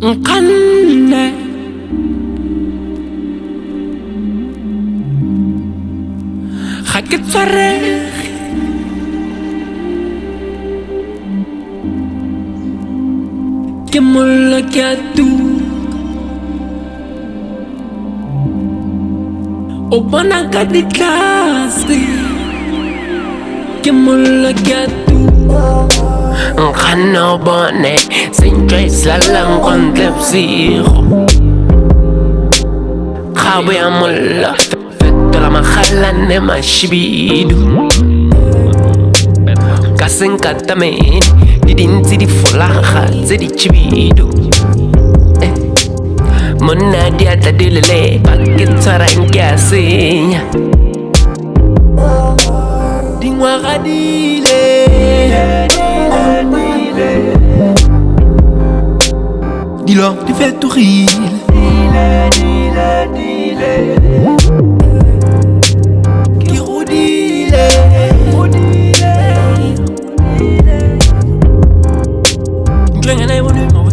nkanne ga ke tshwarege ke molla ke a tuka o bona ka ditlase ke molla ke a tuka nkganna o bone sentwa e slalang kwa ntle bosigo kgabo ya molla fetola magalane mashibidu ka senkatamene di dintsi di folaga tse di chibidu monna diatla di lele ba ke tshwarang ke a senya dingwaga dile dilo di fetogile ke godile ntlwengena e bonemo